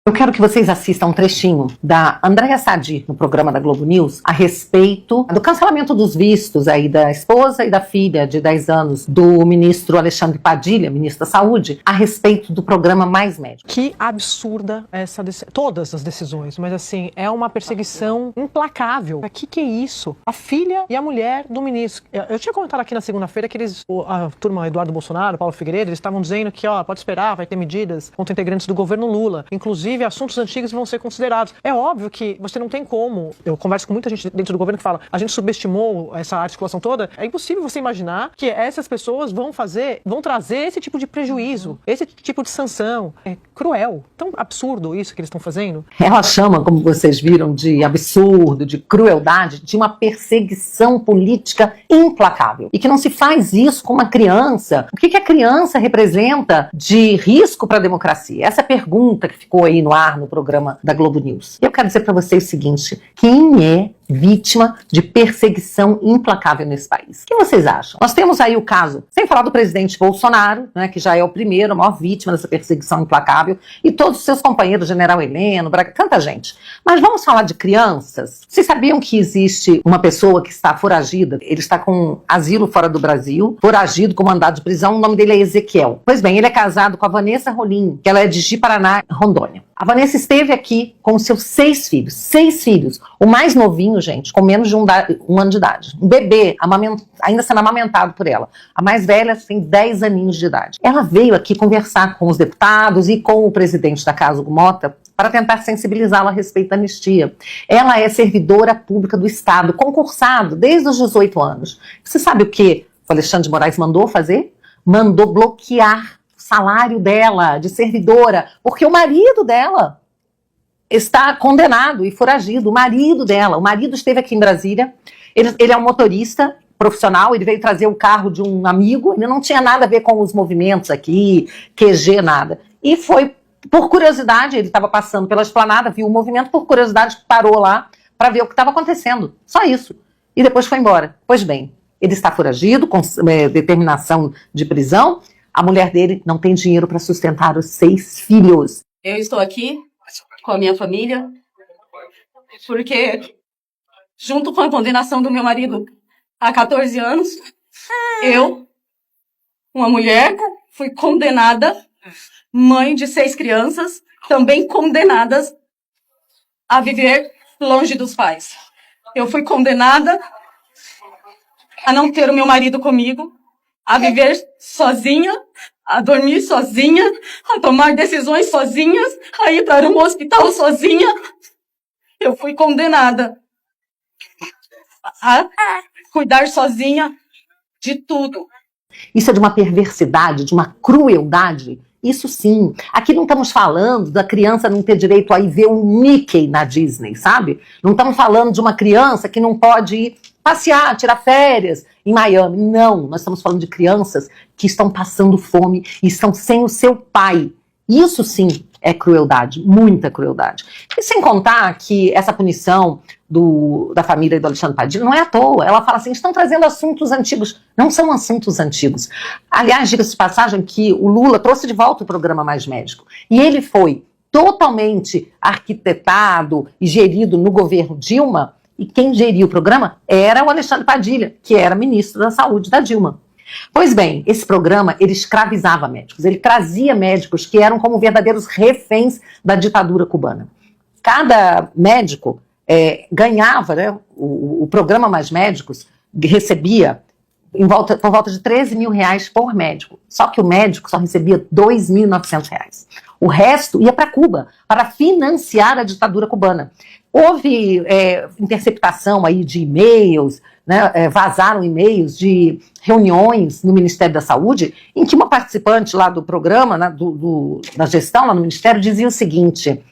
Eu quero que vocês assistam um trechinho da Andréa Sadi no programa da Globo News a respeito do cancelamento dos vistos aí da esposa e da filha de 10 anos do ministro Alexandre Padilha, ministro da Saúde, a respeito do programa Mais Médico. Que absurda todas as decisões, mas assim, é uma perseguição implacável. O que é isso? A filha e a mulher do ministro. Eu tinha comentado aqui na segunda-feira que a turma Eduardo Bolsonaro, Paulo Figueiredo, eles estavam dizendo que, pode esperar, vai ter medidas contra integrantes do governo Lula. Inclusive, assuntos antigos vão ser considerados. É óbvio que você não tem como. Eu converso com muita gente dentro do governo que fala, a gente subestimou essa articulação toda. É impossível você imaginar que essas pessoas vão trazer esse tipo de prejuízo, esse tipo de sanção. É cruel. Tão absurdo isso que eles estão fazendo. Ela chama, como vocês viram, de absurdo, de crueldade, de uma perseguição política implacável. E que não se faz isso com uma criança. O que a criança representa de risco para a democracia? Essa é a pergunta que ficou aí no ar no programa da Globo News. Eu quero dizer para vocês o seguinte: quem é vítima de perseguição implacável nesse país? O que vocês acham? Nós temos aí o caso, sem falar do presidente Bolsonaro, né, que já é o primeiro, a maior vítima dessa perseguição implacável, e todos os seus companheiros, General Heleno, Braga, tanta gente. Mas vamos falar de crianças? Vocês sabiam que existe uma pessoa que está foragida? Ele está com asilo fora do Brasil, foragido com mandado de prisão, o nome dele é Ezequiel. Pois bem, ele é casado com a Vanessa Rolim, que ela é de Ji-Paraná, Rondônia. A Vanessa esteve aqui com os seus 6 filhos. 6 filhos. O mais novinho, gente, com menos de um ano de idade. Um bebê, ainda sendo amamentado por ela. A mais velha tem 10 aninhos de idade. Ela veio aqui conversar com os deputados e com o presidente da casa, o Mota, para tentar sensibilizá-la a respeito da anistia. Ela é servidora pública do Estado, concursado desde os 18 anos. Você sabe o que o Alexandre de Moraes mandou fazer? Mandou bloquear salário dela, de servidora, porque o marido dela está condenado e foragido. O marido esteve aqui em Brasília, ele é um motorista profissional, ele veio trazer o carro de um amigo, ele não tinha nada a ver com os movimentos aqui, QG, nada. E foi, por curiosidade, ele estava passando pela esplanada, viu o movimento, por curiosidade parou lá para ver o que estava acontecendo, só isso. E depois foi embora. Pois bem, ele está foragido, com determinação de prisão. A mulher dele não tem dinheiro para sustentar os 6 filhos. Eu estou aqui com a minha família porque, junto com a condenação do meu marido há 14 anos, eu, uma mulher, fui condenada, mãe de 6 crianças, também condenadas a viver longe dos pais. Eu fui condenada a não ter o meu marido comigo, a viver sozinha, a dormir sozinha, a tomar decisões sozinhas, a ir para um hospital sozinha. Eu fui condenada a cuidar sozinha de tudo. Isso é de uma perversidade, de uma crueldade. Isso sim. Aqui não estamos falando da criança não ter direito a ir ver um Mickey na Disney, sabe? Não estamos falando de uma criança que não pode ir passear, tirar férias em Miami. Não, nós estamos falando de crianças que estão passando fome e estão sem o seu pai. Isso sim é crueldade, muita crueldade. E sem contar que essa punição da família do Alexandre Padilha não é à toa. Ela fala assim, estão trazendo assuntos antigos. Não são assuntos antigos. Aliás, diga-se de passagem que o Lula trouxe de volta o programa Mais Médico. E ele foi totalmente arquitetado e gerido no governo Dilma. E quem geria o programa era o Alexandre Padilha, que era ministro da Saúde da Dilma. Pois bem, esse programa, ele escravizava médicos, ele trazia médicos que eram como verdadeiros reféns da ditadura cubana. Cada médico ganhava, né, o programa Mais Médicos recebia por volta de 13 mil reais por médico. Só que o médico só recebia 2.900 reais. O resto ia para Cuba, para financiar a ditadura cubana. Houve interceptação aí de e-mails, né, vazaram e-mails de reuniões no Ministério da Saúde, em que uma participante lá do programa, né, da gestão lá no Ministério, dizia o seguinte,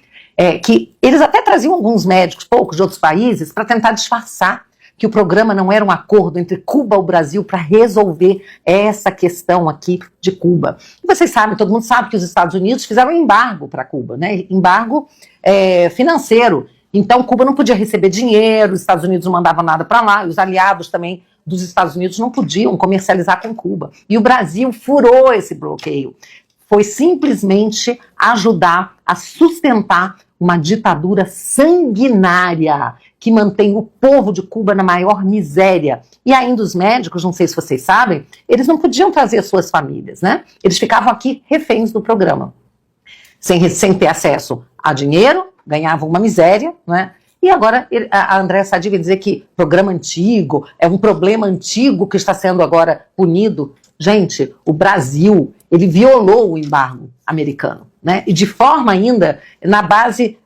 que eles até traziam alguns médicos, poucos de outros países, para tentar disfarçar que o programa não era um acordo entre Cuba e o Brasil para resolver essa questão aqui de Cuba. E vocês sabem, todo mundo sabe que os Estados Unidos fizeram um embargo para Cuba, né? Embargo financeiro. Então, Cuba não podia receber dinheiro, os Estados Unidos não mandavam nada para lá, e os aliados também dos Estados Unidos não podiam comercializar com Cuba. E o Brasil furou esse bloqueio. foi simplesmente ajudar a sustentar uma ditadura sanguinária que mantém o povo de Cuba na maior miséria. E ainda os médicos, não sei se vocês sabem, eles não podiam trazer suas famílias, né? Eles ficavam aqui reféns do programa, sem ter acesso a dinheiro, ganhavam uma miséria, né? E agora a Andréa Sadi vai dizer que programa antigo, é um problema antigo que está sendo agora punido. Gente, o Brasil, ele violou o embargo americano, né? E de forma ainda na base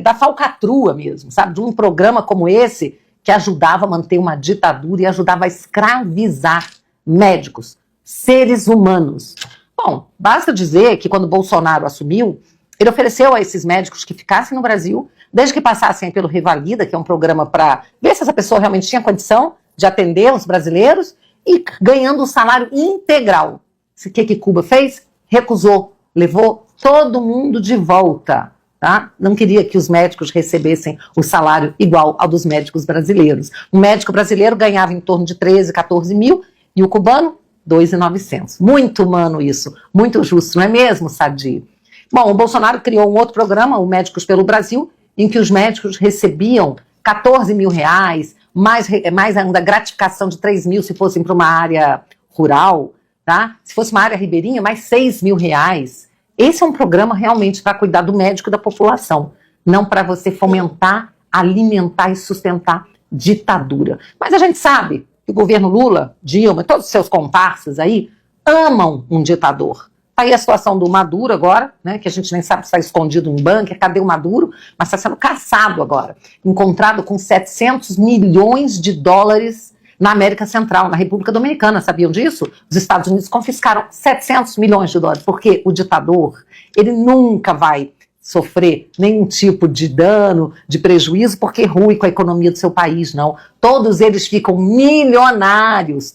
da falcatrua mesmo, sabe? De um programa como esse que ajudava a manter uma ditadura e ajudava a escravizar médicos, seres humanos. Bom, basta dizer que quando Bolsonaro assumiu, ele ofereceu a esses médicos que ficassem no Brasil, desde que passassem pelo Revalida, que é um programa para ver se essa pessoa realmente tinha condição de atender os brasileiros, e ganhando um salário integral. O que Cuba fez? Recusou, levou todo mundo de volta. Tá? Não queria que os médicos recebessem o salário igual ao dos médicos brasileiros. O médico brasileiro ganhava em torno de 13, 14 mil, e o cubano, 2.900. Muito humano isso, muito justo, não é mesmo, Sadi? Bom, o Bolsonaro criou um outro programa, o Médicos pelo Brasil, em que os médicos recebiam 14 mil reais, mais ainda gratificação de 3 mil se fossem para uma área rural, tá? Se fosse uma área ribeirinha, mais 6 mil reais. Esse é um programa realmente para cuidar do médico e da população, não para você fomentar, alimentar e sustentar ditadura. Mas a gente sabe que o governo Lula, Dilma, todos os seus comparsas aí, amam um ditador. Tá aí a situação do Maduro agora, né, que a gente nem sabe se está escondido em bunker, cadê o Maduro, mas está sendo caçado agora, encontrado com 700 milhões de dólares na América Central, na República Dominicana, sabiam disso? Os Estados Unidos confiscaram 700 milhões de dólares, porque o ditador, ele nunca vai sofrer nenhum tipo de dano, de prejuízo, porque rui com a economia do seu país, não. Todos eles ficam milionários.